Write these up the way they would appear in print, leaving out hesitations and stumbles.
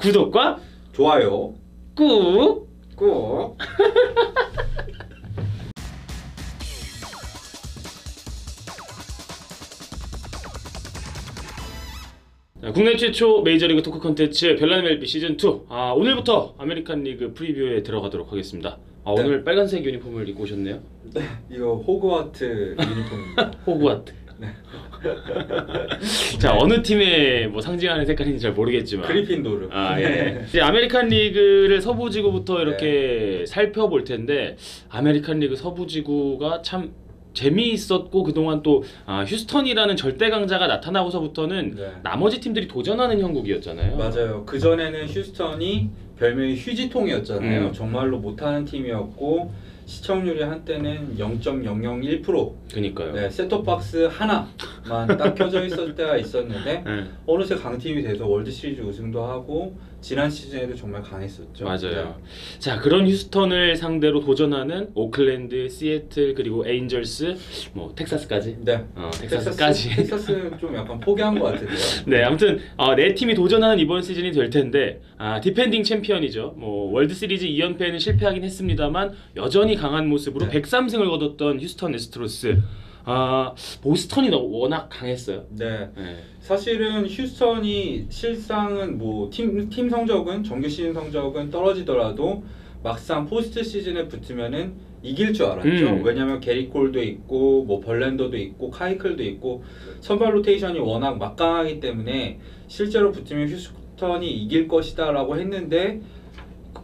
구독과 좋아요 꾹. 꼭. 국내 최초 메이저리그 토크 콘텐츠 별난 MLB 시즌2 오늘부터 아메리칸 리그 프리뷰에 들어가도록 하겠습니다. 네. 오늘 빨간색 유니폼을 입고 오셨네요. 네, 이거 호그와트 유니폼입니다. 호그와트. 네. 자, 어느 팀의 뭐 상징하는 색깔인지 잘 모르겠지만 그리핀도르. 예. 이제 아메리칸 리그를 서부지구부터 이렇게 살펴볼 텐데, 아메리칸 리그 서부지구가 참 재미있었고, 그동안 또 휴스턴이라는 절대 강자가 나타나고서부터는 네. 나머지 팀들이 도전하는 형국이었잖아요. 맞아요. 그 전에는 휴스턴이 별명이 휴지통이었잖아요. 음. 정말로 못하는 팀이었고 시청률이 한때는 0.001%. 그니까요. 네, 셋톱박스 하나만 딱 켜져 있을 때가 있었는데 네. 어느새 강팀이 돼서 월드시리즈 우승도 하고 지난 시즌에도 정말 강했었죠. 맞아요. 자, 그런 휴스턴을 상대로 도전하는 오클랜드, 시애틀, 그리고 에인절스, 뭐 텍사스까지. 네. 텍사스까지. 텍사스 좀 약간 포기한 것 같은데요. 네, 아무튼 네 팀이 도전하는 이번 시즌이 될 텐데, 디펜딩 챔피언이죠. 뭐 월드 시리즈 2연패에는 실패하긴 했습니다만 여전히 강한 모습으로 네. 103승을 거뒀던 휴스턴 애스트로스. 보스턴이 워낙 강했어요. 네. 네. 사실은 휴스턴이 실상은 뭐 팀 성적은 정규 시즌 성적은 떨어지더라도 막상 포스트 시즌에 붙으면은 이길 줄 알았죠. 왜냐면 게리 콜도 있고 뭐 벌랜더도 있고 카이클도 있고 선발 로테이션이 워낙 막강하기 때문에 실제로 붙으면 휴스턴이 이길 것이다라고 했는데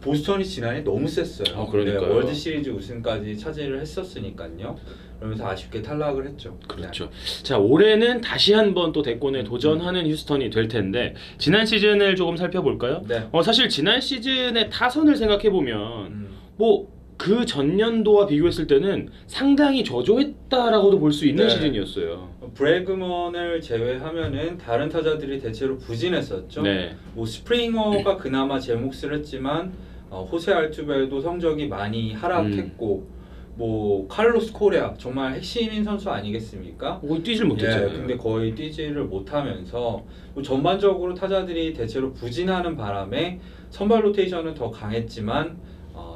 보스턴이 지난해 너무 셌어요. 그러니까요. 네, 월드 시리즈 우승까지 차지를 했었으니까요. 그러면서 아쉽게 탈락을 했죠. 그렇죠. 네. 자, 올해는 다시 한번 또 대권에 도전하는 휴스턴이 될 텐데, 지난 시즌을 조금 살펴볼까요? 네. 사실 지난 시즌의 타선을 생각해 보면 뭐 그 전년도와 비교했을 때는 상당히 저조했다라고도 볼 수 있는 네. 시즌이었어요. 브래그먼을 제외하면은 다른 타자들이 대체로 부진했었죠. 네. 뭐 스프링어가 그나마 제 몫을 했지만 호세 알투벨도 성적이 많이 하락했고 뭐 칼로스 코레아 정말 핵심인 선수 아니겠습니까? 거의 뛰질 못했잖아요. 예, 근데 거의 뛰지를 못하면서 뭐 전반적으로 타자들이 대체로 부진하는 바람에 선발 로테이션은 더 강했지만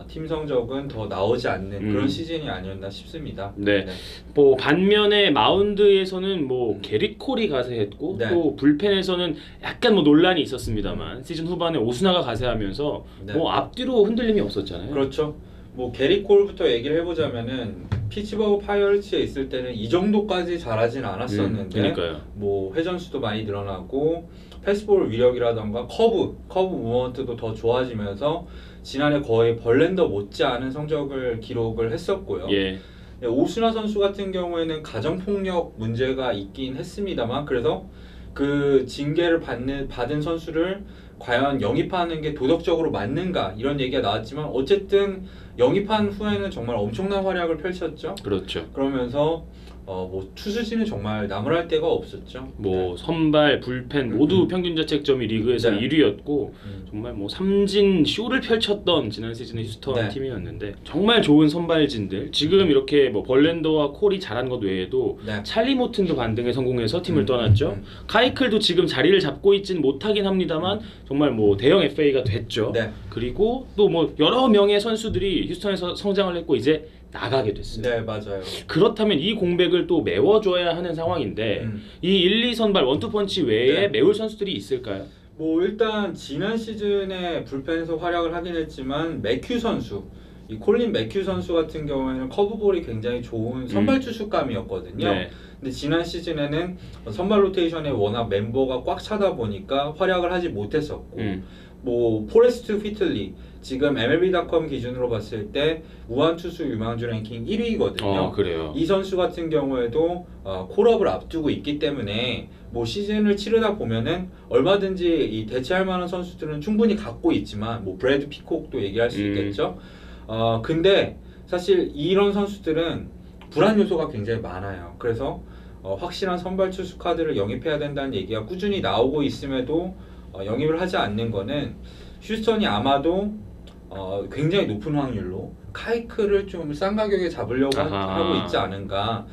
팀 성적은 더 나오지 않는 그런 시즌이 아니었나 싶습니다. 네. 뭐 반면에 마운드에서는 뭐 게릿 콜이 가세했고, 네. 또 불펜에서는 약간 뭐 논란이 있었습니다만 시즌 후반에 오스나가 가세하면서 네. 뭐 앞뒤로 흔들림이 없었잖아요. 그렇죠. 뭐 게리 콜부터 얘기를 해보자면은 피츠버그 파이어츠에 있을 때는 이 정도까지 잘하진 않았었는데, 그러니까요. 뭐 회전수도 많이 늘어나고 패스볼 위력이라던가 커브 무브먼트도 더 좋아지면서 지난해 거의 벌랜더 못지않은 성적을 기록을 했었고요. 예. 네, 오스나 선수 같은 경우에는 가정폭력 문제가 있긴 했습니다만, 그래서 그 징계를 받은 선수를 과연 영입하는 게 도덕적으로 맞는가 이런 얘기가 나왔지만 어쨌든 영입한 후에는 정말 엄청난 활약을 펼쳤죠. 그렇죠. 그러면서 뭐 투수진은 정말 나무랄 데가 없었죠. 뭐 선발, 불펜 모두 평균 자책점이 리그에서 네. 1위였고 정말 뭐 삼진 쇼를 펼쳤던 지난 시즌의 휴스턴 네. 팀이었는데, 정말 좋은 선발진들, 지금 이렇게 뭐 벌랜더와 콜이 잘한 것 외에도 네. 찰리 모튼도 반등에 성공해서 팀을 떠났죠. 카이클도 지금 자리를 잡고 있진 못하긴 합니다만 정말 뭐 대형 FA가 됐죠. 네. 그리고 또 뭐 여러 명의 선수들이 휴스턴에서 성장을 했고 이제 나가게 됐습니다. 네, 맞아요. 그렇다면 이 공백을 또 메워줘야 하는 상황인데, 이 1, 2선발 원투펀치 외에 네. 메울 선수들이 있을까요? 뭐 일단 지난 시즌에 불펜에서 활약을 하긴 했지만 매큐 선수, 이 콜린 매큐 선수 같은 경우에는 커브볼이 굉장히 좋은 선발 투수감이었거든요. 네. 근데 지난 시즌에는 선발 로테이션에 워낙 멤버가 꽉 차다 보니까 활약을 하지 못했었고, 뭐 포레스트 휘틀리 지금 MLB.com 기준으로 봤을 때 우한 투수 유망주 랭킹 1위거든요. 그래요. 이 선수 같은 경우에도 콜업을 앞두고 있기 때문에 뭐 시즌을 치르다 보면은 얼마든지 이 대체할 만한 선수들은 충분히 갖고 있지만, 뭐 브래드 피콕도 얘기할 수 있겠죠. 근데 사실 이런 선수들은 불안 요소가 굉장히 많아요. 그래서 확실한 선발 투수 카드를 영입해야 된다는 얘기가 꾸준히 나오고 있음에도 영입을 하지 않는 거는 휴스턴이 아마도 굉장히 높은 확률로 카이클을 좀 싼 가격에 잡으려고 하고 있지 않은가,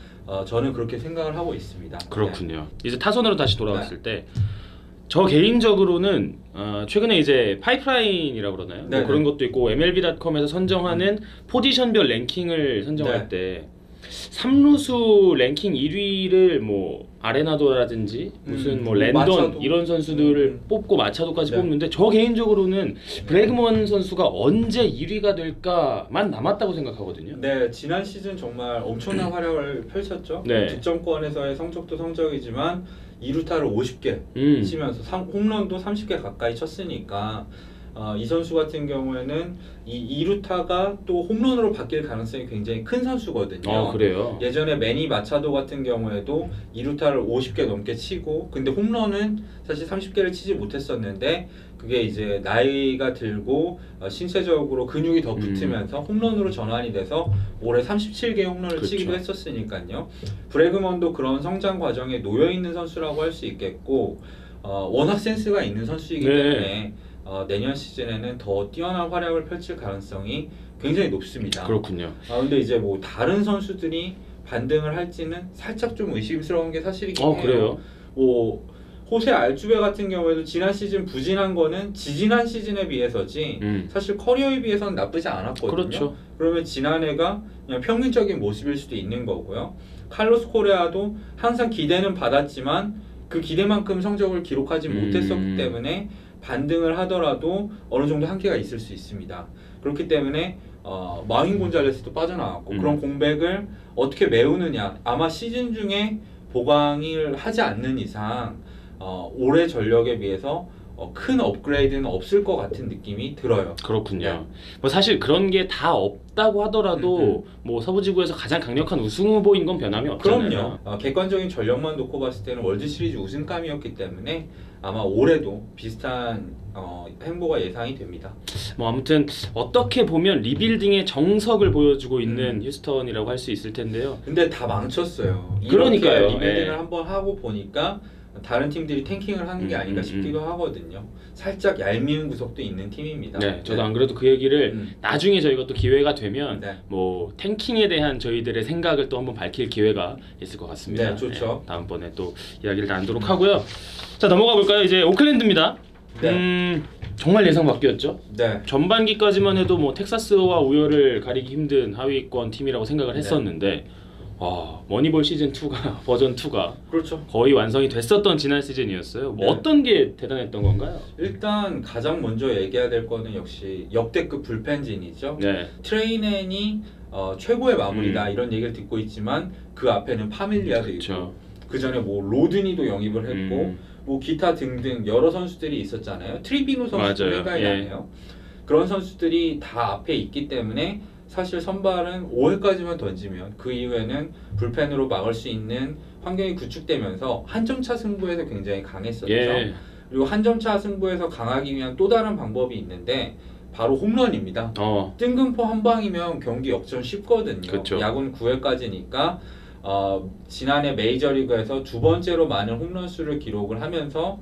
저는 그렇게 생각을 하고 있습니다. 그렇군요. 이제 타선으로 다시 돌아왔을 때 저 개인적으로는 최근에 이제 파이프라인이라고 그러나요? 뭐 네네. 그런 것도 있고 MLB.com에서 선정하는 포지션별 랭킹을 선정할 네. 때 3루수 랭킹 1위를 뭐 아레나도라든지 무슨 뭐 랜던 마차도. 이런 선수들을 뽑고 마차도까지 네. 뽑는데 저 개인적으로는 브래그먼 선수가 언제 1위가 될까만 남았다고 생각하거든요. 네, 지난 시즌 정말 엄청난 활약을 펼쳤죠. 네. 득점권에서의 성적도 성적이지만 2루타를 50개 치면서 홈런도 30개 가까이 쳤으니까 이 선수 같은 경우에는 이 2루타가 또 홈런으로 바뀔 가능성이 굉장히 큰 선수거든요. 그래요? 예전에 매니 마차도 같은 경우에도 2루타를 50개 넘게 치고 근데 홈런은 사실 30개를 치지 못했었는데 그게 이제 나이가 들고 신체적으로 근육이 더 붙으면서 홈런으로 전환이 돼서 올해 37개 홈런을 그렇죠. 치기도 했었으니까요. 브래그먼도 그런 성장 과정에 놓여 있는 선수라고 할 수 있겠고 워낙 센스가 있는 선수이기 네. 때문에 내년 시즌에는 더 뛰어난 활약을 펼칠 가능성이 굉장히 높습니다. 그렇군요. 근데 이제 뭐 다른 선수들이 반등을 할지는 살짝 좀 의심스러운 게 사실이긴 해요. 그래요? 뭐 호세 알투베 같은 경우에도 지난 시즌 부진한 거는 지지난 시즌에 비해서지 사실 커리어에 비해서는 나쁘지 않았거든요. 그렇죠. 그러면 지난해가 그냥 평균적인 모습일 수도 있는 거고요. 칼로스 코레아도 항상 기대는 받았지만 그 기대만큼 성적을 기록하지 못했었기 때문에 반등을 하더라도 어느 정도 한계가 있을 수 있습니다. 그렇기 때문에 마윈 곤잘레스도 빠져나왔고 그런 공백을 어떻게 메우느냐 아마 시즌 중에 보강을 하지 않는 이상 올해 전력에 비해서 큰 업그레이드는 없을 것 같은 느낌이 들어요. 그렇군요. 네. 뭐 사실 그런 게 다 없다고 하더라도 뭐 서부지구에서 가장 강력한 우승 후보인 건 변함이 없잖아요. 그럼요. 객관적인 전력만 놓고 봤을 때는 월드시리즈 우승감이었기 때문에 아마 올해도 비슷한 행보가 예상이 됩니다. 뭐 아무튼 어떻게 보면 리빌딩의 정석을 보여주고 있는 휴스턴이라고 할 수 있을 텐데요. 근데 다 망쳤어요. 그러니까요. 이렇게 리빌딩을 예. 한번 하고 보니까 다른 팀들이 탱킹을 하는 게 아닌가 싶기도 하거든요. 살짝 얄미운 구석도 있는 팀입니다. 네, 저도 안 그래도 그 얘기를 나중에 저희가 또 기회가 되면 네. 뭐 탱킹에 대한 저희들의 생각을 또 한번 밝힐 기회가 있을 것 같습니다. 네, 좋죠. 다음번에 또 이야기를 나누도록 하고요. 자, 넘어가 볼까요? 이제 오클랜드입니다. 네. 정말 예상 밖이었죠. 네. 전반기까지만 해도 뭐 텍사스와 우열을 가리기 힘든 하위권 팀이라고 생각을 했었는데 머니볼 시즌 2가 버전 2가 그렇죠. 거의 완성이 됐었던 지난 시즌이었어요. 뭐 네. 어떤 게 대단했던 건가요? 일단 가장 먼저 얘기해야 될 거는 역시 역대급 불펜진이죠. 네. 트레이넨이 최고의 마무리다 이런 얘기를 듣고 있지만 그 앞에는 파밀리아도 그렇죠. 있고 그 전에 뭐 로드니도 영입을 했고 뭐 기타 등등 여러 선수들이 있었잖아요. 트리비노 선수도 맞아요. 생각이 예. 나네요. 그런 선수들이 다 앞에 있기 때문에 사실 선발은 5회까지만 던지면 그 이후에는 불펜으로 막을 수 있는 환경이 구축되면서 한 점 차 승부에서 굉장히 강했었죠. 예. 그리고 한 점 차 승부에서 강하기 위한 또 다른 방법이 있는데 바로 홈런입니다. 뜬금포 한 방이면 경기 역전 쉽거든요. 그쵸. 야구는 9회까지니까 지난해 메이저리그에서 두 번째로 많은 홈런 수를 기록을 하면서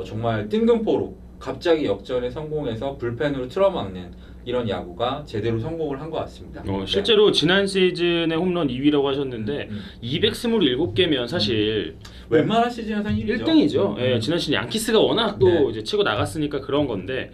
정말 뜬금포로 갑자기 역전에 성공해서 불펜으로 틀어막는 이런 야구가 제대로 성공을 한 것 같습니다. 실제로 지난 시즌에 홈런 2위라고 하셨는데 227개면 사실 웬만한 시즌에서는 1위죠. 1등이죠. 예, 지난 시즌 양키스가 워낙 또 이제 치고 나갔으니까 그런 건데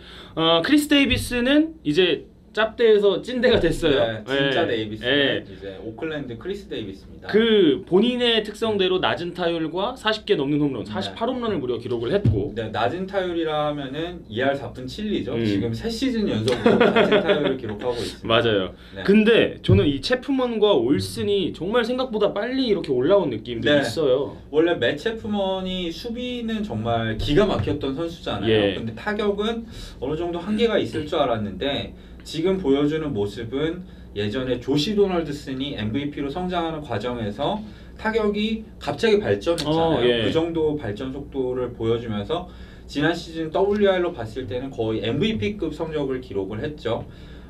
크리스 데이비스는 이제 짭대에서 찐대가 됐어요. 네, 진짜 예. 데이비스는 예. 이제 오클랜드 크리스 데이비스입니다. 그 본인의 특성대로 낮은 타율과 40개 넘는 홈런, 48홈런을 무려 기록을 했고 네, 낮은 타율이라 하면은 2할 4푼 7리죠. 지금 3시즌 연속으로 같은 타율을 기록하고 있습니다. 맞아요. 네. 근데 저는 이 체프먼과 올슨이 정말 생각보다 빨리 이렇게 올라온 느낌도 네. 있어요. 원래 맷 체프먼이 수비는 정말 기가 막혔던 선수잖아요. 예. 근데 타격은 어느 정도 한계가 있을 줄 알았는데 지금 보여주는 모습은 예전에 조시 도널드슨이 MVP로 성장하는 과정에서 타격이 갑자기 발전했잖아요. 예. 그 정도 발전 속도를 보여주면서 지난 시즌 WR로 봤을 때는 거의 MVP급 성적을 기록을 했죠.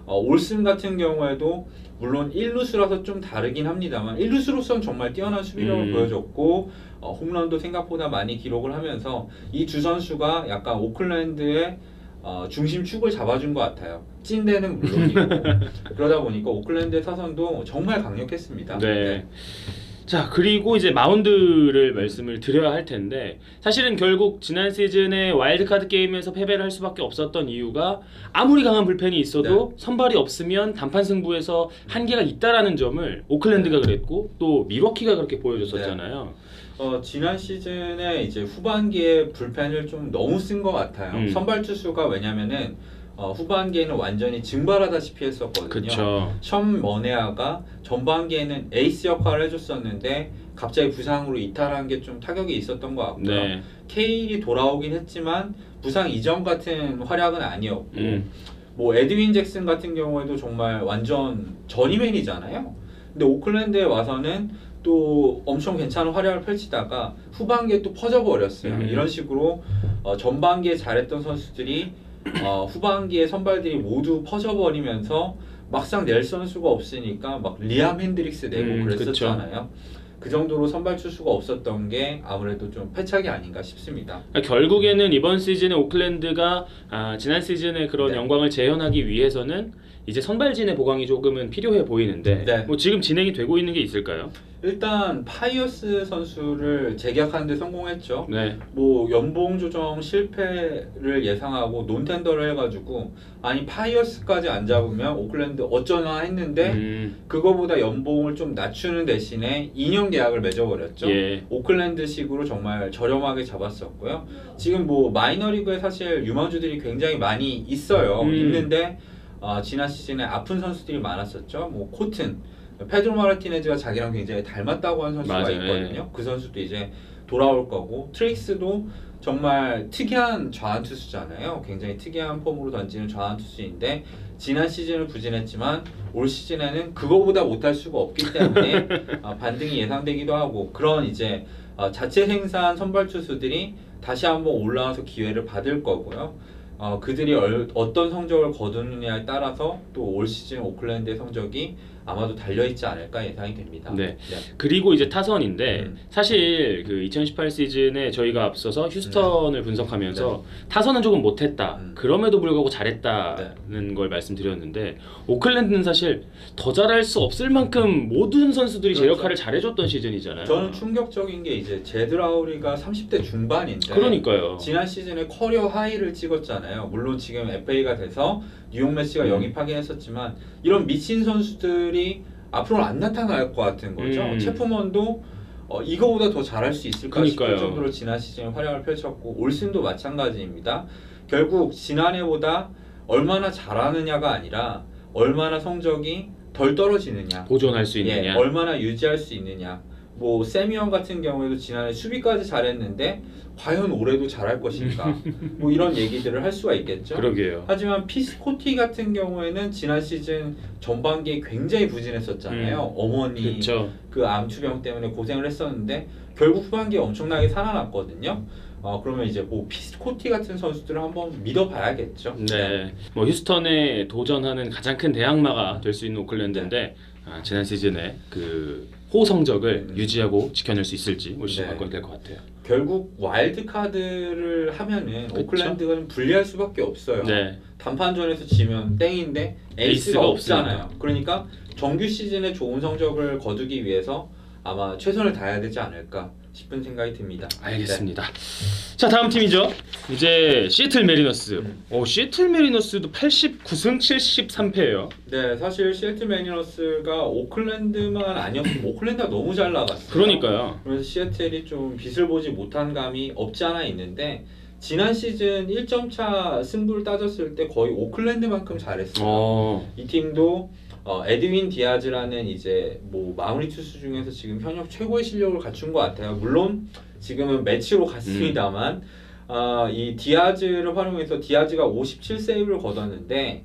올슨 같은 경우에도 물론 1루수라서 좀 다르긴 합니다만 1루수로서는 정말 뛰어난 수비력을 보여줬고 홈런도 생각보다 많이 기록을 하면서 이 두 선수가 약간 오클랜드의 중심축을 잡아준 것 같아요. 찐대는 물론이고 그러다 보니까 오클랜드의 타선도 정말 강력했습니다. 네. 자, 그리고 이제 마운드를 말씀을 드려야 할 텐데 사실은 결국 지난 시즌에 와일드카드 게임에서 패배를 할 수밖에 없었던 이유가 아무리 강한 불펜이 있어도 선발이 없으면 단판 승부에서 한계가 있다라는 점을 오클랜드가 그랬고 또 밀워키가 그렇게 보여줬었잖아요. 지난 시즌에 이제 후반기에 불펜을 좀 너무 쓴 것 같아요. 선발 투수가 왜냐면은 후반기에는 완전히 증발하다시피 했었거든요. 그쵸. 션 머네아가 전반기에는 에이스 역할을 해줬었는데 갑자기 부상으로 이탈한 게 좀 타격이 있었던 것 같고요. 네. 케일이 돌아오긴 했지만 부상 이전 같은 활약은 아니었고 뭐 에드윈 잭슨 같은 경우에도 정말 완전 전이맨이잖아요. 근데 오클랜드에 와서는 또 엄청 괜찮은 활약을 펼치다가 후반기에 또 퍼져버렸어요. 이런 식으로 전반기에 잘했던 선수들이 후반기에 선발들이 모두 퍼져버리면서 막상 낼 선수가 없으니까 막 리암 핸드릭스 내고 그랬었잖아요. 그 정도로 선발 투수가 없었던 게 아무래도 좀 패착이 아닌가 싶습니다. 그러니까 결국에는 이번 시즌에 오클랜드가 지난 시즌의 그런 네. 영광을 재현하기 위해서는 이제 선발진의 보강이 조금은 필요해 보이는데 네. 뭐 지금 진행이 되고 있는 게 있을까요? 일단 파이어스 선수를 재계약하는 데 성공했죠. 네. 뭐 연봉 조정 실패를 예상하고 논텐더를 해가지고 아니 파이어스까지 안 잡으면 오클랜드 어쩌나 했는데 그거보다 연봉을 좀 낮추는 대신에 2년 계약을 맺어버렸죠. 예. 오클랜드식으로 정말 저렴하게 잡았었고요. 지금 뭐 마이너리그에 사실 유망주들이 굉장히 많이 있어요. 있는데 지난 시즌에 아픈 선수들이 많았었죠. 뭐 코튼, 페드로 마르티네즈가 자기랑 굉장히 닮았다고 하는 선수가 맞아요. 있거든요. 그 선수도 이제 돌아올 거고 트릭스도 정말 특이한 좌완 투수잖아요. 굉장히 특이한 폼으로 던지는 좌완 투수인데 지난 시즌은 부진했지만 올 시즌에는 그거보다 못할 수가 없기 때문에 반등이 예상되기도 하고 그런 이제 자체 생산 선발 투수들이 다시 한번 올라와서 기회를 받을 거고요. 그들이 어떤 성적을 거두느냐에 따라서 또 올 시즌 오클랜드의 성적이 아마도 달려있지 않을까 예상이 됩니다. 네. 그리고 이제 타선인데 사실 그 2018 시즌에 저희가 앞서서 휴스턴을 분석하면서 타선은 조금 못했다. 그럼에도 불구하고 잘했다는 걸 말씀드렸는데 오클랜드는 사실 더 잘할 수 없을 만큼 모든 선수들이 제 역할을 잘해줬던 시즌이잖아요. 저는 충격적인 게 이제 제드 라우리가 30대 중반인데 그러니까요. 지난 시즌에 커리어 하이를 찍었잖아요. 물론 지금 FA가 돼서 뉴욕 매치가 영입하긴 했었지만 이런 미친 선수들이 앞으로는 안 나타날 것 같은 거죠. 체프먼도 이거보다 더 잘할 수 있을까 싶을 정도로 지난 시즌에 활약을 펼쳤고 올슨도 마찬가지입니다. 결국 지난해보다 얼마나 잘하느냐가 아니라 얼마나 성적이 덜 떨어지느냐, 보존할 수 있느냐, 얼마나 유지할 수 있느냐. 뭐 세미언 같은 경우에도 지난해 수비까지 잘했는데 과연 올해도 잘할 것인가 뭐 이런 얘기들을 할 수가 있겠죠. 그러게요. 하지만 피스코티 같은 경우에는 지난 시즌 전반기에 굉장히 부진했었잖아요. 어머니 그 암투병 때문에 고생을 했었는데 결국 후반기에 엄청나게 살아났거든요. 그러면 이제 뭐 피스코티 같은 선수들을 한번 믿어봐야겠죠. 네. 뭐 휴스턴에 도전하는 가장 큰 대항마가 될 수 있는 오클랜드인데 지난 시즌에 그 호성적을 유지하고 지켜낼 수 있을지 올 시즌 관건이 될 것 같아요. 결국 와일드 카드를 하면은 오클랜드는 불리할 수밖에 없어요. 단판전에서 지면 땡인데 에이스가 없잖아요. 그러니까 정규 시즌에 좋은 성적을 거두기 위해서 아마 최선을 다해야 되지 않을까 싶은 생각이 듭니다. 알겠습니다. 자, 다음 팀이죠. 이제 시애틀 메리너스. 시애틀 메리너스도 89승 73패예요. 네, 사실 시애틀 메리너스가 오클랜드만 아니었으면 오클랜드가 너무 잘 나갔어요. 그러니까요. 그래서 시애틀이 좀 빛을 보지 못한 감이 없지 않아 있는데 지난 시즌 1점차 승부를 따졌을 때 거의 오클랜드만큼 잘했어요. 이 팀도 에드윈 디아즈라는 이제 뭐 마무리 투수 중에서 지금 현역 최고의 실력을 갖춘 것 같아요. 물론 지금은 매치로 갔습니다만 이 디아즈를 활용해서 디아즈가 57세이브를 거뒀는데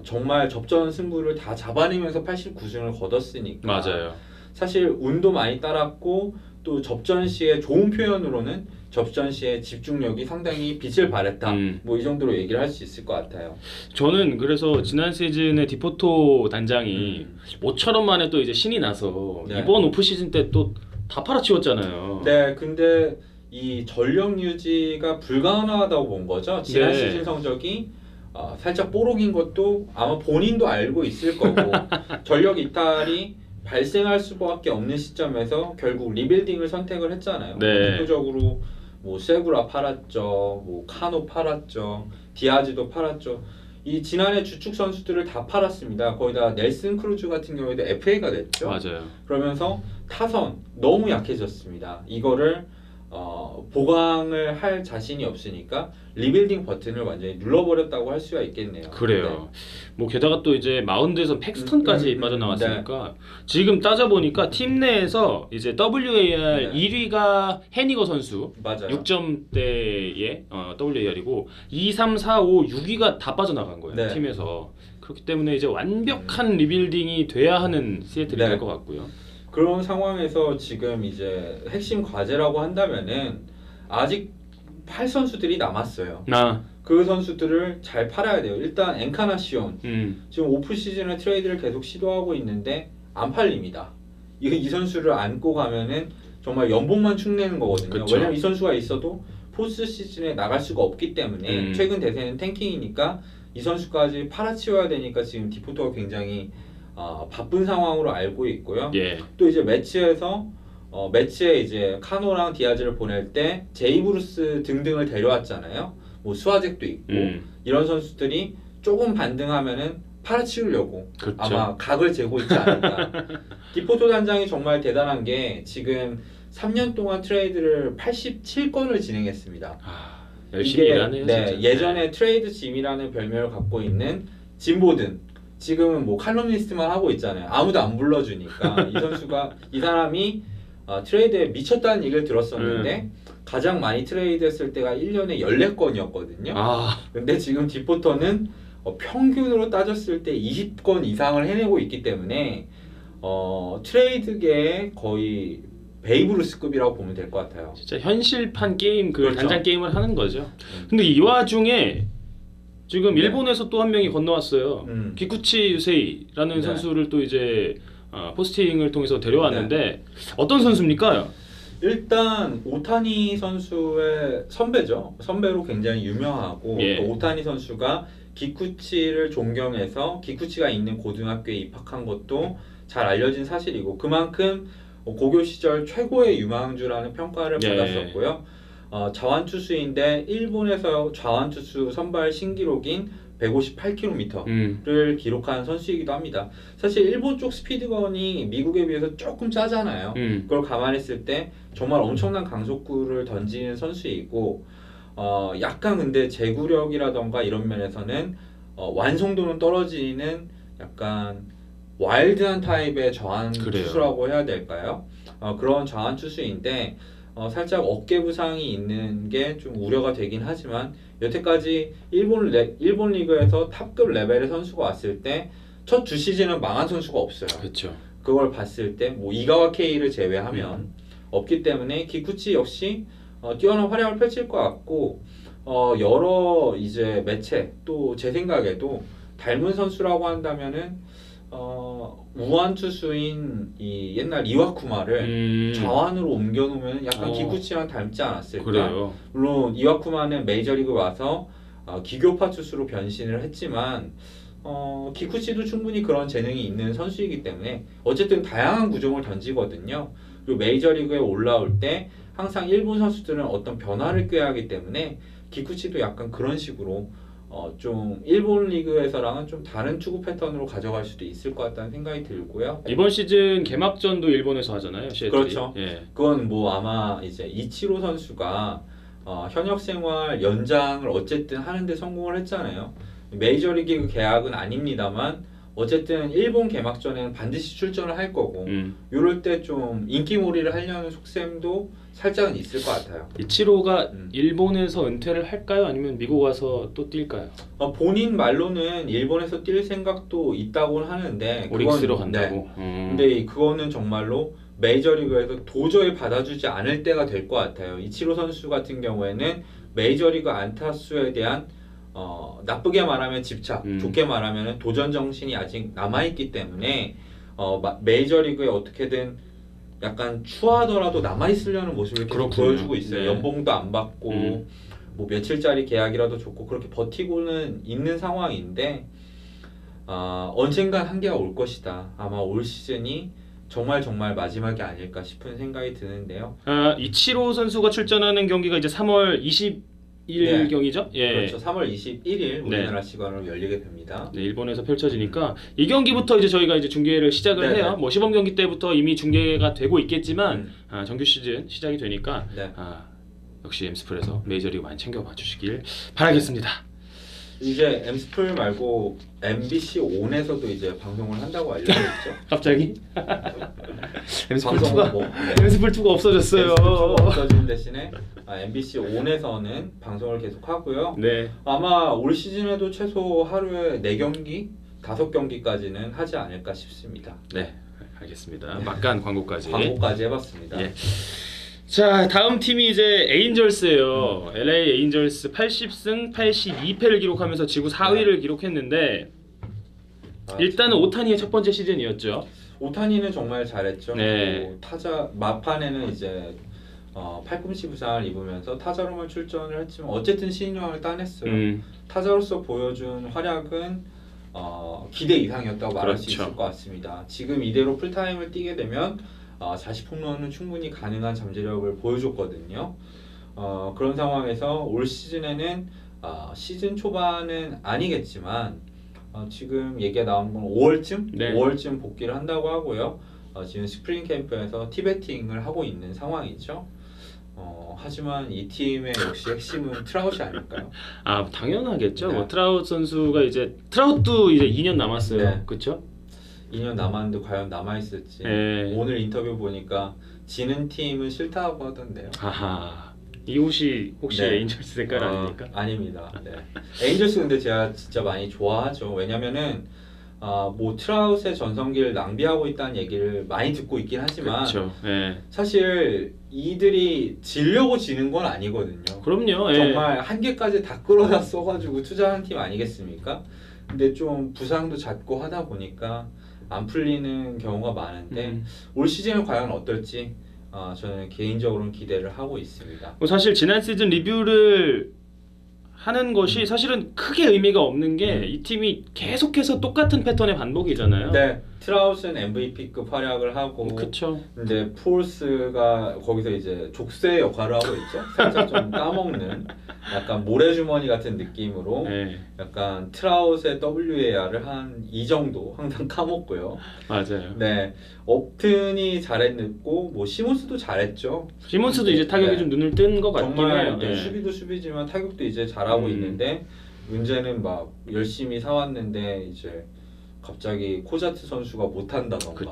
정말 접전 승부를 다 잡아내면서 89승을 거뒀으니까 맞아요. 사실 운도 많이 따랐고 또 접전 시에 좋은 표현으로는 접전 시에 집중력이 상당히 빛을 발했다. 뭐 이 정도로 얘기를 할 수 있을 것 같아요. 저는 그래서 지난 시즌에 디포토 단장이 모처럼 만에 또 이제 신이 나서 이번 오프 시즌 때 또 다 팔아치웠잖아요. 네, 근데 이 전력 유지가 불가능하다고 본 거죠. 지난 시즌 성적이 살짝 뽀록인 것도 아마 본인도 알고 있을 거고 전력 이탈이 발생할 수밖에 없는 시점에서 결국 리빌딩을 선택을 했잖아요. 네. 대표적으로 뭐 세구라 팔았죠, 뭐 카노 팔았죠, 디아즈도 팔았죠. 이 지난해 주축 선수들을 다 팔았습니다. 거의 다 넬슨 크루즈 같은 경우에도 FA가 됐죠. 맞아요. 그러면서 타선 너무 약해졌습니다. 이거를 보강을 할 자신이 없으니까 리빌딩 버튼을 완전히 눌러버렸다고 할 수가 있겠네요. 그래요. 뭐 게다가 또 이제 마운드에서 팩스턴까지 빠져나왔으니까 지금 따져보니까 팀 내에서 이제 WAR 네. 1위가 해니거 선수 맞아요. 6점대의 WAR이고 2, 3, 4, 5, 6위가 다 빠져나간 거예요. 네. 팀에서. 그렇기 때문에 이제 완벽한 리빌딩이 돼야 하는 시애틀이 네. 될 것 같고요. 그런 상황에서 지금 이제 핵심 과제라고 한다면은 아직 팔 선수들이 남았어요. 그 선수들을 잘 팔아야 돼요. 일단 엔카나시온 지금 오프 시즌에 트레이드를 계속 시도하고 있는데 안 팔립니다. 이 선수를 안고 가면은 정말 연봉만 축내는 거거든요. 그쵸. 왜냐면 이 선수가 있어도 포스트 시즌에 나갈 수가 없기 때문에 최근 대세는 탱킹이니까 이 선수까지 팔아치워야 되니까 지금 디포터가 굉장히 바쁜 상황으로 알고 있고요. 예. 또 이제 매치에서 매치에 이제 카노랑 디아즈를 보낼 때 제이브루스 등등을 데려왔잖아요. 뭐 수아잭도 있고 이런 선수들이 조금 반등하면은 팔아치우려고 그렇죠. 아마 각을 재고 있지 않을까. 디포토 단장이 정말 대단한 게 지금 3년 동안 트레이드를 87건을 진행했습니다. 열심히 이게, 일하네요. 네, 진짜. 예전에 트레이드 짐이라는 별명을 갖고 있는 짐 보든 지금은 뭐 칼럼니스트만 하고 있잖아요. 아무도 안 불러주니까 이 사람이 트레이드에 미쳤다는 얘기를 들었었는데 가장 많이 트레이드했을 때가 1년에 14건이었거든요. 근데 지금 디포터는 평균으로 따졌을 때 20건 이상을 해내고 있기 때문에 트레이드계의 거의 베이브루스급이라고 보면 될 것 같아요. 진짜 현실판 게임 그렇죠. 단장 게임을 하는 거죠. 근데 이 와중에 지금 일본에서 또 한 명이 건너왔어요. 기쿠치 유세이라는 선수를 또 이제 포스팅을 통해서 데려왔는데 어떤 선수입니까? 일단 오타니 선수의 선배죠. 선배로 굉장히 유명하고 또 오타니 선수가 기쿠치를 존경해서 기쿠치가 있는 고등학교에 입학한 것도 잘 알려진 사실이고 그만큼 고교 시절 최고의 유망주라는 평가를 받았었고요. 자완투수인데 일본에서 자완투수 선발 신기록인 158km를 기록한 선수이기도 합니다. 사실 일본 쪽 스피드건이 미국에 비해서 조금 짜잖아요. 그걸 감안했을 때 정말 엄청난 강속구를 던지는 선수이고 약간 근데 제구력이라던가 이런 면에서는 완성도는 떨어지는 약간 와일드한 타입의 저한 투수라고 해야 될까요? 그런 저한 투수인데 살짝 어깨 부상이 있는 게 좀 우려가 되긴 하지만 여태까지 일본 리그에서 탑급 레벨의 선수가 왔을 때 첫 두 시즌은 망한 선수가 없어요. 그렇죠. 그걸 봤을 때 뭐 이가와 K를 제외하면 없기 때문에 기쿠치 역시 뛰어난 활약을 펼칠 것 같고 여러 이제 매체 또 제 생각에도 닮은 선수라고 한다면은 우한 투수인 이 옛날 이와쿠마를 좌완으로 옮겨놓으면 약간 기쿠치랑 닮지 않았을까? 그래요. 물론 이와쿠마는 메이저리그 와서 기교파 투수로 변신을 했지만 기쿠치도 충분히 그런 재능이 있는 선수이기 때문에 어쨌든 다양한 구종을 던지거든요. 그리고 메이저리그에 올라올 때 항상 일본 선수들은 어떤 변화를 꾀야 하기 때문에 기쿠치도 약간 그런 식으로 좀 일본 리그에서랑은 좀 다른 투구 패턴으로 가져갈 수도 있을 것 같다는 생각이 들고요. 이번 시즌 개막전도 일본에서 하잖아요. 시애틀이. 그렇죠. 예. 그건 뭐 아마 이제 이치로 선수가 현역 생활 연장을 어쨌든 하는데 성공을 했잖아요. 메이저리그 계약은 아닙니다만 어쨌든 일본 개막전에는 반드시 출전을 할 거고 이럴 때 좀 인기몰이를 하려는 속셈도 살짝은 있을 것 같아요. 이치로가 일본에서 은퇴를 할까요? 아니면 미국 와서 또 뛸까요? 본인 말로는 일본에서 뛸 생각도 있다고는 하는데 오릭스로 간다고. 근데 그거는 정말로 메이저리그에서 도저히 받아주지 않을 때가 될 것 같아요. 이치로 선수 같은 경우에는 메이저리그 안타수에 대한 나쁘게 말하면 집착, 좋게 말하면 도전 정신이 아직 남아있기 때문에 메이저리그에 어떻게든 약간 추하더라도 남아있으려는 모습을 계속 보여주고 있어요. 네. 연봉도 안 받고 뭐 며칠짜리 계약이라도 좋고 그렇게 버티고는 있는 상황인데 언젠간 한계가 올 것이다. 아마 올 시즌이 정말 마지막이 아닐까 싶은 생각이 드는데요. 이치로 선수가 출전하는 경기가 이제 3월 20일 경기죠? 예. 그렇죠. 3월 21일 우리나라 시간으로 열리게 됩니다. 네, 일본에서 펼쳐지니까 이 경기부터 이제 저희가 이제 중계를 시작을 해요. 뭐 시범 경기 때부터 이미 중계가 되고 있겠지만 정규 시즌 시작이 되니까 역시 엠스플에서 메이저리그 많이 챙겨봐 주시길 바라겠습니다. 이제 엠스플 말고 MBC 온에서도 이제 방송을 한다고 알려져 있죠. 갑자기? 엠스플2가 엠스플2가 없어졌어요. 엠스플2가 없어진 대신에 MBC 온에서는 방송을 계속 하고요. 네. 아마 올 시즌에도 최소 하루에 4경기, 5경기까지는 하지 않을까 싶습니다. 네, 알겠습니다. 막간 광고까지 해봤습니다. 예. 자, 다음 팀이 이제 에인절스예요. LA 에인절스 80승 82패를 기록하면서 지구 4위를 기록했는데 일단은 오타니의 첫 번째 시즌이었죠. 오타니는 정말 잘했죠. 네. 타자 마판에는 이제 팔꿈치 부상을 입으면서 타자로만 출전을 했지만 어쨌든 신인왕을 따냈어요. 타자로서 보여준 활약은 기대 이상이었다고 말할 수 있을 것 같습니다. 지금 이대로 풀타임을 뛰게 되면 40홈런은 충분히 가능한 잠재력을 보여줬거든요. 그런 상황에서 올 시즌에는 시즌 초반은 아니겠지만 지금 얘기가 나온 건 5월쯤? 네. 5월쯤 복귀를 한다고 하고요. 지금 스프링 캠프에서 티베팅을 하고 있는 상황이죠. 하지만 이 팀의 역시 핵심은 트라웃이 아닐까요? 당연하겠죠. 네. 뭐 트라웃 선수가 이제 트라웃도 이제 2년 남았어요. 네. 그렇죠? 2년 남았는데 과연 남아있을지. 네. 오늘 인터뷰 보니까 지는 팀은 싫다고 하던데요. 이 옷이 혹시 네. 에인절스 색깔 아닙니까? 아닙니다. 네. 에인절스 근데 제가 진짜 많이 좋아하죠. 왜냐면은 뭐 트라웃의 전성기를 낭비하고 있다는 얘기를 많이 듣고 있긴 하지만 그렇죠. 네. 사실 이들이 지려고 지는 건 아니거든요. 그럼요. 정말 한 개까지 다 끌어다 써가지고 투자한 팀 아니겠습니까? 근데 좀 부상도 잦고 하다 보니까 안 풀리는 경우가 많은데 올 시즌은 과연 어떨지 저는 개인적으로는 기대를 하고 있습니다. 뭐 사실 지난 시즌 리뷰를 하는 것이 사실은 크게 의미가 없는 게 이 팀이 계속해서 똑같은 패턴의 반복이잖아요. 네, 트라우스는 MVP급 활약을 하고, 그렇죠. 근데 폴스가 거기서 이제 족쇄 역할을 하고 있죠. 살짝 좀 까먹는, 약간 모래주머니 같은 느낌으로, 네. 약간 트라우스의 WAR을 한 2 정도 항상 까먹고요. 맞아요. 네, 업튼이 잘했고, 뭐 시몬스도 잘했죠. 시몬스도 이제 타격이 좀 눈을 뜬 것 같긴 정말 해요. 네. 수비도 수비지만 타격도 이제 잘하고 있는데 문제는 막 열심히 사왔는데 이제 갑자기 코자트 선수가 못한다던가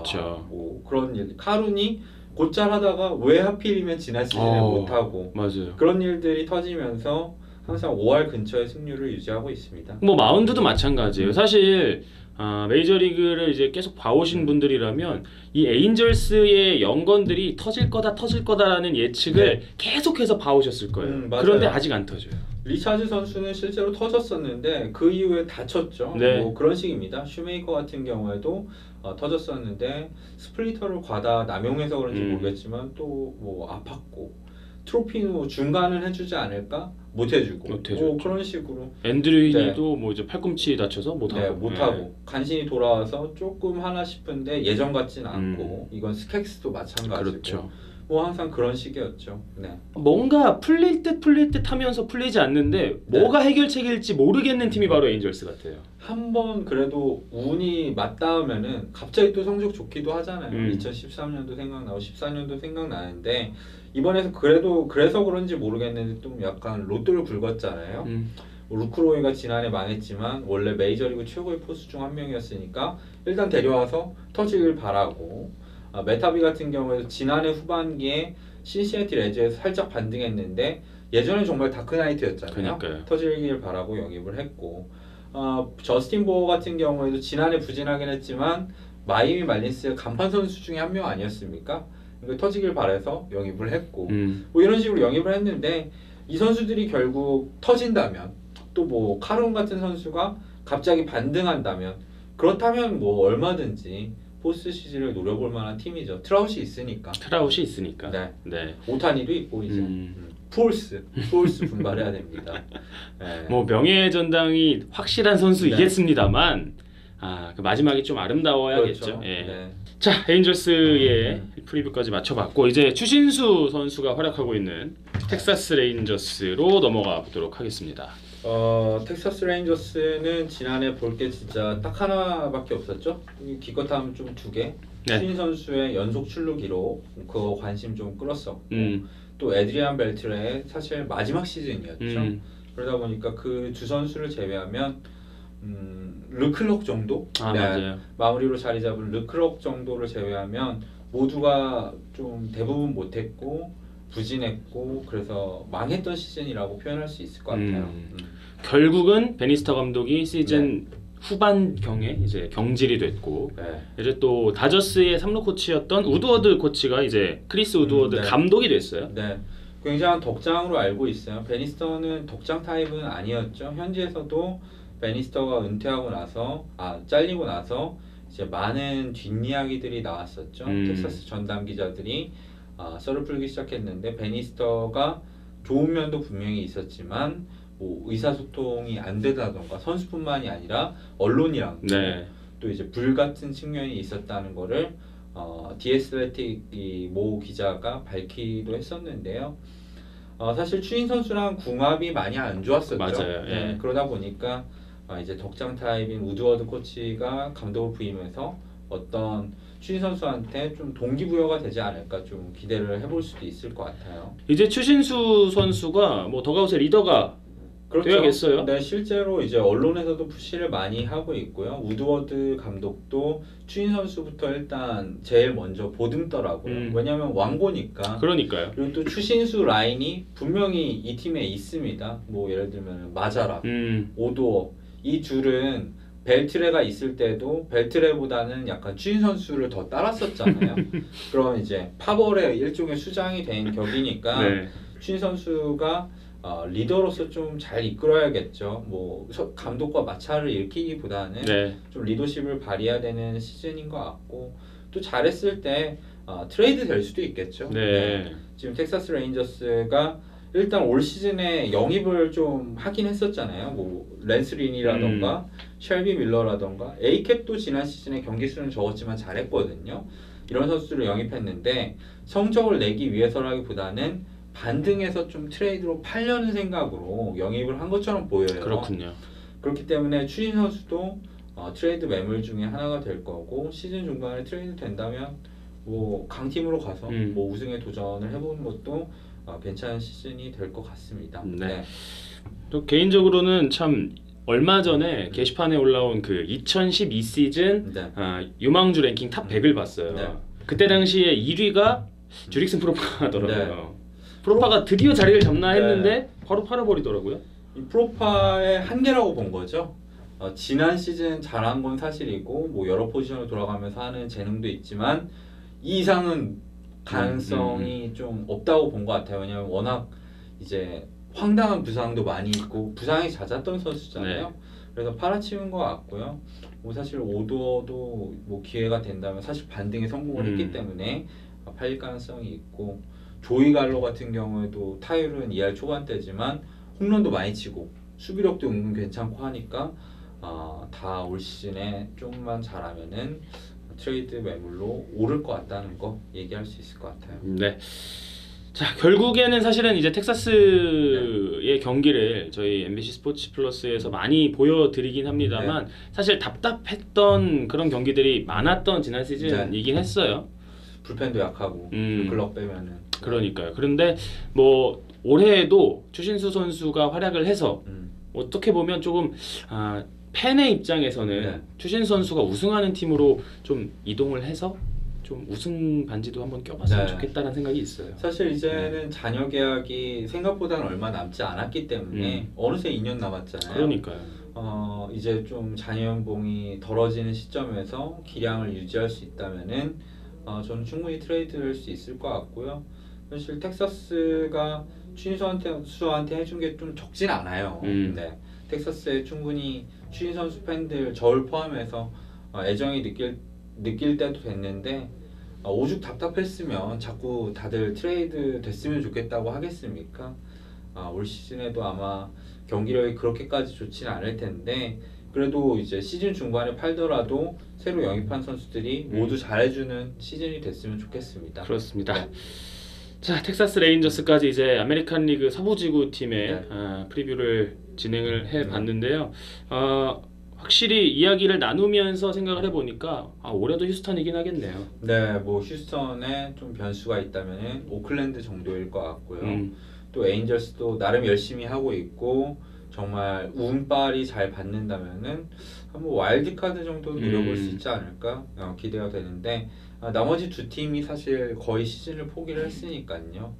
뭐 그런 일. 카룬이 곧잘 하다가 왜 하필이면 지난 시즌에 못하고 맞아요. 그런 일들이 터지면서 항상 5할 근처의 승률을 유지하고 있습니다. 뭐 마운드도 마찬가지예요. 사실 메이저리그를 이제 계속 봐오신 분들이라면 이 에인절스의 연건들이 터질 거다라는 예측을 계속해서 봐오셨을 거예요. 그런데 아직 안 터져요. 리차즈 선수는 실제로 터졌었는데 그 이후에 다쳤죠. 네. 뭐 그런 식입니다. 슈메이커 같은 경우에도 터졌었는데 스플리터를 과다 남용해서 그런지 모르겠지만 또 뭐 아팠고 트로피는 중간은 해주지 않을까? 못 해주고 뭐 그런 식으로 앤드류히니도 뭐 이제 팔꿈치 다쳐서 못하고 못하고 간신히 돌아와서 조금 하나 싶은데 예전 같지는 않고 이건 스캑스도 마찬가지고 그렇죠. 뭐 항상 그런 식이었죠. 네. 뭔가 풀릴 듯 하면서 풀리지 않는데 뭐가 해결책일지 모르겠는 팀이 바로 에인절스 같아요. 한번 그래도 운이 맞닿으면은 갑자기 또 성적 좋기도 하잖아요. 2013년도 생각나고 14년도 생각나는데 이번에서 그래서 그런지 모르겠는데 좀 약간 로또를 긁었잖아요. 루크로이가 지난해 망했지만 원래 메이저리그 최고의 포수 중 한 명이었으니까 일단 데려와서 터지길 바라고 메타비 같은 경우에도 지난해 후반기에 신시내티 레즈에서 살짝 반등했는데 예전에 정말 다크나이트였잖아요. 그러니까요. 터지길 바라고 영입을 했고 저스틴 보어 같은 경우에도 지난해 부진하긴 했지만 마이애미 말린스의 간판 선수 중에 한 명 아니었습니까? 터지길 바라서 영입을 했고 뭐 이런 식으로 영입을 했는데 이 선수들이 결국 터진다면 또 뭐 카론 같은 선수가 갑자기 반등한다면 그렇다면 뭐 얼마든지 포스트 시즌을 노려볼 만한 팀이죠. 트라웃이 있으니까. 네. 오타니도 있고 이제 폴스 분발해야 됩니다. 네. 뭐 명예의 전당이 확실한 선수이겠습니다만 그 마지막이 좀 아름다워야겠죠. 그렇죠. 예. 네. 자, 에인절스의 프리뷰까지 마쳐봤고 이제 추신수 선수가 활약하고 있는 텍사스 레인저스로 넘어가 보도록 하겠습니다. 텍사스 레인저스는 지난해 볼 게 진짜 딱 하나밖에 없었죠. 기껏하면 좀 두 개. 네. 추신 선수의 연속 출루 기록 그거 관심 좀 끌었었고 음. 또 에드리안 벨트레의 사실 마지막 시즌이었죠. 그러다 보니까 그 두 선수를 제외하면 르클럭 정도 맞아요. 마무리로 자리 잡은 르클럭 정도를 제외하면 모두가 좀 대부분 못했고 부진했고 그래서 망했던 시즌이라고 표현할 수 있을 것 같아요. 결국은 베니스터 감독이 시즌 후반경에 이제 경질이 됐고 네. 이제 또 다저스의 3루 코치였던 우드워드 코치가 이제 크리스 우드워드 네. 감독이 됐어요. 네, 굉장한 덕장으로 알고 있어요. 베니스터는 덕장 타입은 아니었죠. 현지에서도 베니스터가 은퇴하고 나서 잘리고 나서 이제 많은 뒷이야기들이 나왔었죠. 텍사스 전담 기자들이 썰을 풀기 시작했는데 베니스터가 좋은 면도 분명히 있었지만 뭐 의사소통이 안 되다던가 선수뿐만이 아니라 언론이랑 또 이제 불같은 측면이 있었다는 거를 디애슬레틱 모 기자가 밝히기도 했었는데요. 사실 추인 선수랑 궁합이 많이 안 좋았었죠. 맞아요. 네, 예. 그러다 보니까 이제 덕장 타입인 우드워드 코치가 감독을 부임해서 어떤 추신 선수한테 좀 동기부여가 되지 않을까 좀 기대를 해볼 수도 있을 것 같아요. 이제 추신수 선수가 뭐 더가웃의 리더가 그렇죠. 되어야겠어요. 네, 실제로 이제 언론에서도 푸시를 많이 하고 있고요. 우드워드 감독도 추인 선수부터 일단 제일 먼저 보듬더라고요. 왜냐하면 왕고니까. 그러니까요. 그리고 또 추신수 라인이 분명히 이 팀에 있습니다. 뭐 예를 들면 마자라, 오도어 이 둘은 벨트레가 있을 때도 벨트레보다는 약간 추인 선수를 더 따랐었잖아요. 그럼 이제 파벌의 일종의 수장이 된 격이니까 네. 추인 선수가 리더로서 좀 잘 이끌어야겠죠. 뭐 감독과 마찰을 일으키기보다는 좀 리더십을 발휘해야 되는 시즌인 것 같고 또 잘했을 때 트레이드 될 수도 있겠죠. 네. 지금 텍사스 레인저스가 일단 올 시즌에 영입을 좀 하긴 했었잖아요. 뭐 랜스 린이라던가 셸비 밀러라던가 A캡도 지난 시즌에 경기 수는 적었지만 잘했거든요. 이런 선수들을 영입했는데 성적을 내기 위해서라기보다는 반등해서 좀 트레이드로 팔려는 생각으로 영입을 한 것처럼 보여요. 그렇군요. 그렇기 때문에 추진 선수도 트레이드 매물 중에 하나가 될 거고 시즌 중간에 트레이드 된다면 뭐 강팀으로 가서 뭐 우승에 도전을 해보는 것도 괜찮은 시즌이 될 것 같습니다. 네. 또 개인적으로는 참 얼마 전에 게시판에 올라온 그 2012 시즌 유망주 랭킹 탑 100을 봤어요. 그때 당시에 1위가 주릭슨 프로파더라고요. 프로파가 드디어 자리를 잡나 했는데 바로 팔아버리더라고요. 이 프로파의 한계라고 본 거죠. 지난 시즌 잘한 건 사실이고 뭐 여러 포지션을 돌아가면서 하는 재능도 있지만 이 이상은 가능성이 좀 없다고 본 것 같아요. 왜냐하면 워낙 이제 황당한 부상도 많이 있고 부상이 잦았던 선수잖아요. 그래서 팔아치운 것 같고요. 뭐 사실 오도어도 뭐 기회가 된다면 사실 반등에 성공을 했기 때문에 팔릴 가능성이 있고 조이 갈로 같은 경우에도 타율은 2할 초반대지만 홈런도 많이 치고 수비력도 은근 괜찮고 하니까 다 올 시즌에 조금만 잘하면은 트레이드 매물로 오를 것 같다는 거 얘기할 수 있을 것 같아요. 네. 자, 결국에는 사실은 이제 텍사스의 경기를 저희 MBC 스포츠 플러스에서 많이 보여드리긴 합니다만 사실 답답했던 그런 경기들이 많았던 지난 시즌이긴 했어요. 불펜도 약하고 클럽 빼면은. 그러니까요. 그런데 뭐 올해에도 추신수 선수가 활약을 해서 어떻게 보면 조금 팬의 입장에서는 추신수 선수가 우승하는 팀으로 좀 이동을 해서 좀 우승 반지도 한번 껴봤으면 좋겠다는 생각이 있어요. 사실 이제는 잔여 계약이 생각보다는 얼마 남지 않았기 때문에 어느새 2년 남았잖아요. 그러니까요. 이제 좀 잔여 연봉이 덜어지는 시점에서 기량을 유지할 수 있다면은 저는 충분히 트레이드할 수 있을 것 같고요. 사실 텍사스가 추신수한테 해준 게 좀 적진 않아요. 네. 텍사스에 충분히 추신 선수 팬들 저를 포함해서 애정이 느낄 때도 됐는데 오죽 답답했으면 자꾸 다들 트레이드 됐으면 좋겠다고 하겠습니까? 올 시즌에도 아마 경기력이 그렇게까지 좋지는 않을 텐데 그래도 이제 시즌 중반에 팔더라도 새로 영입한 선수들이 모두 잘해주는 시즌이 됐으면 좋겠습니다. 그렇습니다. 네. 자, 텍사스 레인저스까지 이제 아메리칸 리그 서부지구 팀의 네. 프리뷰를 진행을 해봤는데요. 확실히 이야기를 나누면서 생각을 해보니까 올해도 휴스턴이긴 하겠네요. 네, 뭐 휴스턴에 좀 변수가 있다면 오클랜드 정도일 것 같고요. 또 에인절스도 나름 열심히 하고 있고 정말 운빨이 잘 받는다면은 한번 와일드카드 정도 노려볼 수 있지 않을까 기대가 되는데 나머지 두 팀이 사실 거의 시즌을 포기를 했으니까요.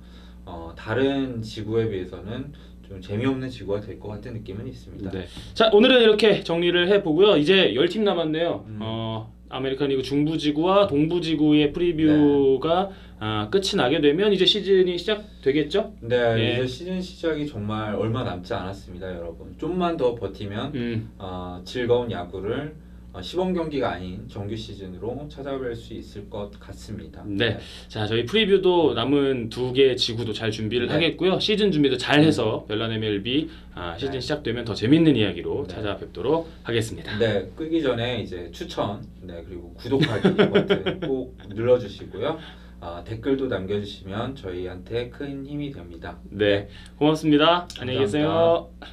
다른 지구에 비해서는 좀 재미없는 지구가 될 것 같은 느낌은 있습니다. 네. 자, 오늘은 이렇게 정리를 해보고요. 이제 10팀 남았네요. 아메리칸 리그 중부지구와 동부지구의 프리뷰가 끝이 나게 되면 이제 시즌이 시작되겠죠? 네, 예. 이제 시즌 시작이 정말 얼마 남지 않았습니다, 여러분. 좀만 더 버티면 즐거운 야구를 시범 경기가 아닌 정규 시즌으로 찾아뵐 수 있을 것 같습니다. 네. 자, 저희 프리뷰도 남은 2개 지구도 잘 준비를 네. 하겠고요. 시즌 준비도 잘 해서 별난 MLB 시즌 네. 시작되면 더 재밌는 이야기로 네. 찾아뵙도록 하겠습니다. 네, 끄기 전에 이제 추천, 네, 그리고 구독하기 버튼 꼭 눌러주시고요. 댓글도 남겨주시면 저희한테 큰 힘이 됩니다. 네. 고맙습니다. 안녕히 계세요. 감사합니다.